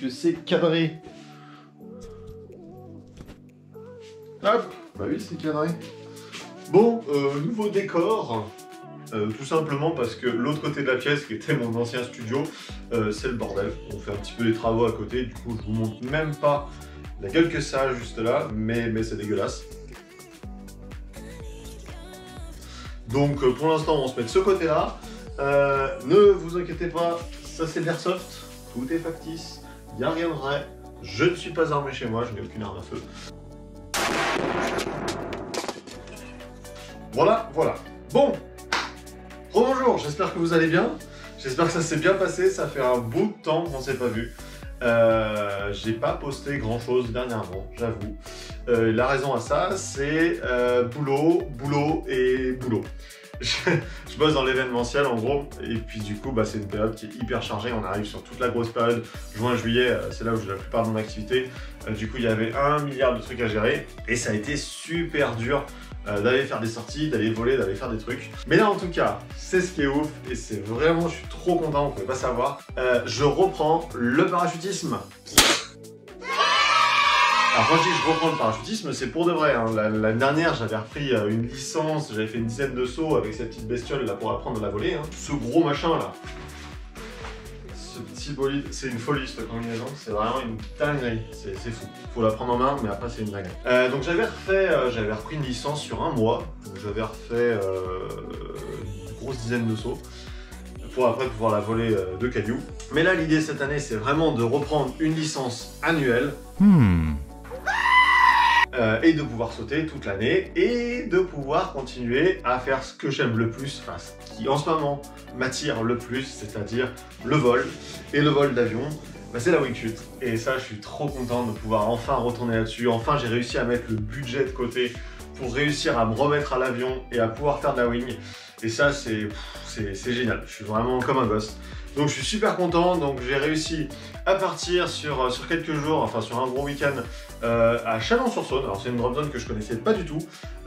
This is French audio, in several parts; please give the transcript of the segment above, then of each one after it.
que c'est cadré. Hop, bah oui, c'est cadré. Bon, nouveau décor. Tout simplement parce que l'autre côté de la pièce, qui était mon ancien studio, c'est le bordel. On fait un petit peu les travaux à côté, du coup je vous montre même pas la gueule que ça a juste là, mais c'est dégueulasse. Donc pour l'instant on se met de ce côté là. Ne vous inquiétez pas, ça c'est de l'airsoft, tout est factice, il n'y a rien de vrai. Je ne suis pas armé chez moi, je n'ai aucune arme à feu. Voilà, voilà. Bon, bonjour, j'espère que vous allez bien. J'espère que ça s'est bien passé, ça fait un bout de temps qu'on ne s'est pas vu. J'ai pas posté grand chose dernièrement, j'avoue. La raison à ça, c'est boulot, boulot et boulot. Je bosse dans l'événementiel en gros, et puis du coup c'est une période qui est hyper chargée. On arrive sur toute la grosse période, juin-juillet, c'est là où j'ai la plupart de mon activité. Du coup il y avait 1 milliard de trucs à gérer, et ça a été super dur d'aller faire des sorties, d'aller voler, d'aller faire des trucs. Mais là en tout cas, c'est ce qui est ouf, et c'est vraiment, je suis trop content, vous pouvez pas savoir. Je reprends le parachutisme. Alors quand je dis que je reprends le parachutisme, c'est pour de vrai, hein. L'année dernière, j'avais repris une licence, j'avais fait une dizaine de sauts avec cette petite bestiole là pour apprendre à la voler. Hein. Ce gros machin là, ce petit bolide, c'est une folie cette combinaison, c'est vraiment une dinguerie, c'est fou. Faut la prendre en main, mais après c'est une dinguerie. Donc j'avais repris une licence sur un mois, j'avais refait une grosse dizaine de sauts, pour après pouvoir la voler de cailloux. Mais là l'idée cette année, c'est vraiment de reprendre une licence annuelle. Et de pouvoir sauter toute l'année et de pouvoir continuer à faire ce que j'aime le plus, enfin ce qui en ce moment m'attire le plus, c'est-à-dire le vol. Et le vol d'avion, c'est la wing chut. Et ça, je suis trop content de pouvoir enfin retourner là-dessus. Enfin, j'ai réussi à mettre le budget de côté pour réussir à me remettre à l'avion et à pouvoir faire de la wing. Et ça, c'est génial. Je suis vraiment comme un gosse. Donc je suis super content, donc j'ai réussi à partir sur quelques jours, enfin sur un gros week-end à Chalon-sur-Saône. Alors c'est une drop zone que je connaissais pas du tout,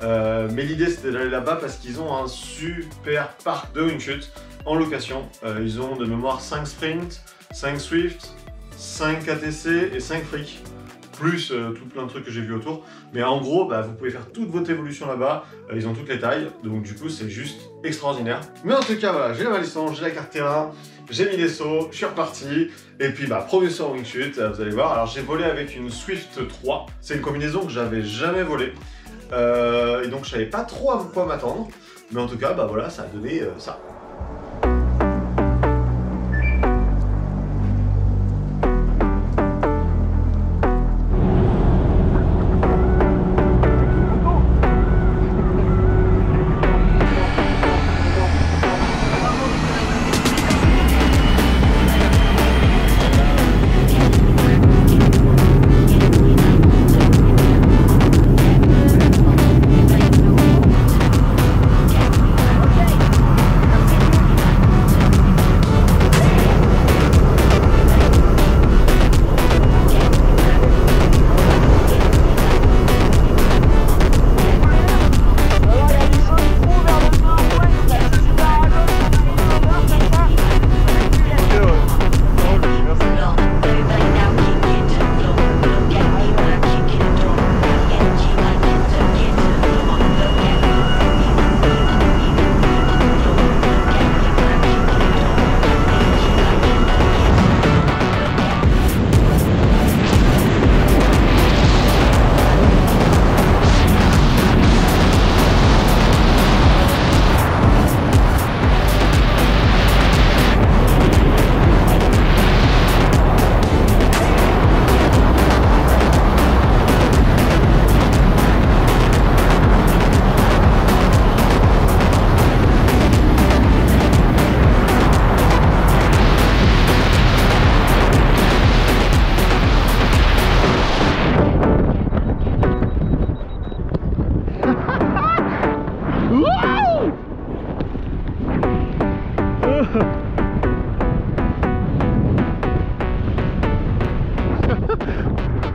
mais l'idée c'était d'aller là-bas parce qu'ils ont un super parc de wing chut en location. Ils ont de mémoire 5 Sprint, 5 Swift, 5 ATC et 5 Freak. Plus tout plein de trucs que j'ai vu autour. Mais en gros, vous pouvez faire toute votre évolution là-bas. Ils ont toutes les tailles, donc du coup, c'est juste extraordinaire. Mais en tout cas, voilà, j'ai la licence, j'ai la carte terrain, j'ai mis des sauts, je suis reparti. Et puis, premier saut en wing chut, vous allez voir. Alors, j'ai volé avec une Swift 3. C'est une combinaison que j'avais jamais volée. Et donc, je savais pas trop à quoi m'attendre. Mais en tout cas, voilà, ça a donné ça.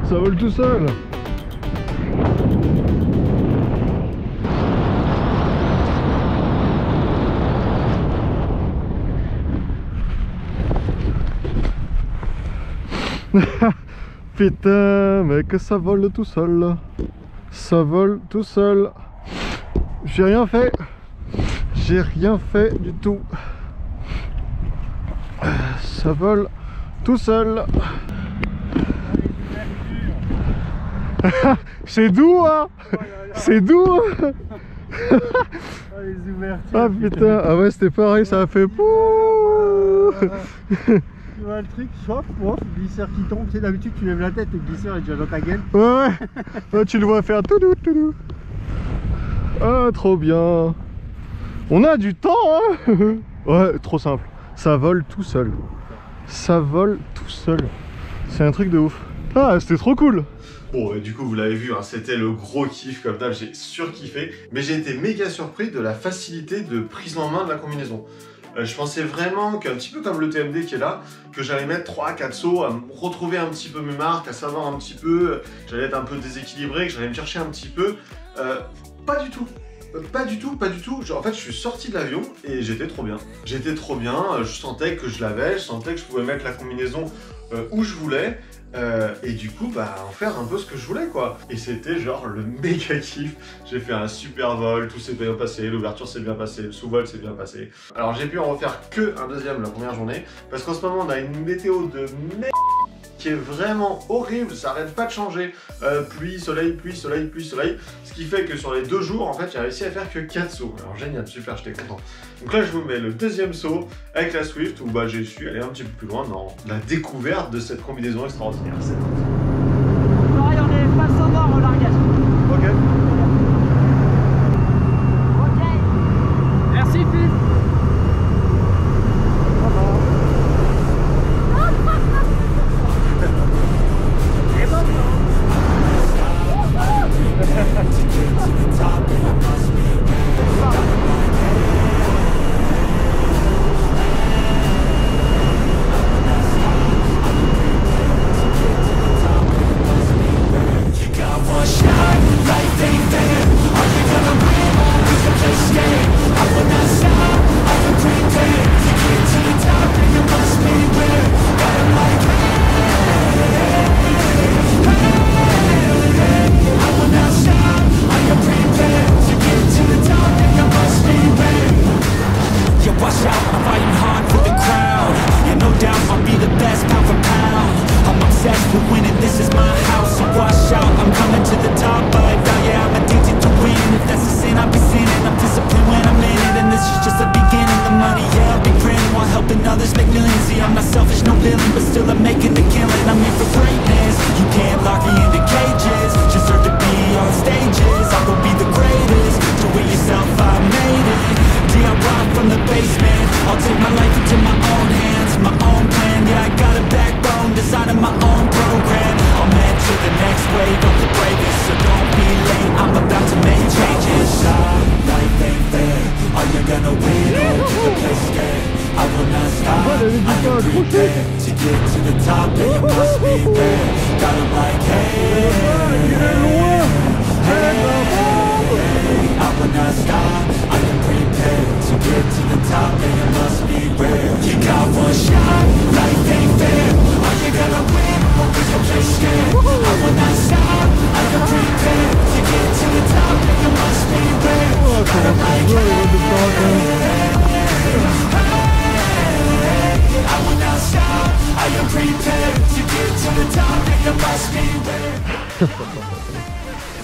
Ça vole tout seul. Putain, mais que ça vole tout seul. Ça vole tout seul. J'ai rien fait. J'ai rien fait du tout. Ça vole tout seul. C'est doux, hein. C'est doux. Les ouvertures. Ah putain, ah ouais, c'était pareil, ça a fait pouh. Tu vois le truc, chauffe, glisseur qui tombe, tu sais, d'habitude tu lèves la tête, le glisseur est déjà dans ta gueule. Ouais, ouais, tu le vois faire tout doux, tout doux. Ah, trop bien. On a du temps, hein. Ouais, trop simple. Ça vole tout seul. Ça vole tout seul. C'est un truc de ouf. Ah, c'était trop cool. Bon, du coup, vous l'avez vu, hein, c'était le gros kiff comme d'hab, j'ai surkiffé. Mais j'ai été méga surpris de la facilité de prise en main de la combinaison. Je pensais vraiment qu'un petit peu comme le TMD qui est là, que j'allais mettre 3-4 sauts, à me retrouver un petit peu mes marques, à savoir un petit peu, j'allais être un peu déséquilibré, que j'allais me chercher un petit peu. Pas du tout. Pas du tout, pas du tout. Genre, en fait, je suis sorti de l'avion et j'étais trop bien. J'étais trop bien, je sentais que je l'avais, je sentais que je pouvais mettre la combinaison où je voulais. Et du coup, bah, en faire un peu ce que je voulais, quoi. Et c'était genre le méga kiff. J'ai fait un super vol, tout s'est bien passé, l'ouverture s'est bien passée, le sous-vol s'est bien passé. Alors, j'ai pu en refaire que un deuxième la première journée, parce qu'en ce moment, on a une météo de merde qui est vraiment horrible, ça arrête pas de changer. Pluie, soleil, pluie, soleil, pluie, soleil. Ce qui fait que sur les 2 jours, en fait, j'ai réussi à faire que 4 sauts. Alors génial, super, j'étais content. Donc là, je vous mets le deuxième saut avec la Swift, où bah, j'ai su aller un petit peu plus loin dans la découverte de cette combinaison extraordinaire. Pareil, on est face au nord au largage. Ok. Ok. Merci, Phil.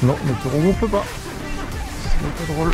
Non, mais on peut pas. C'est pas drôle.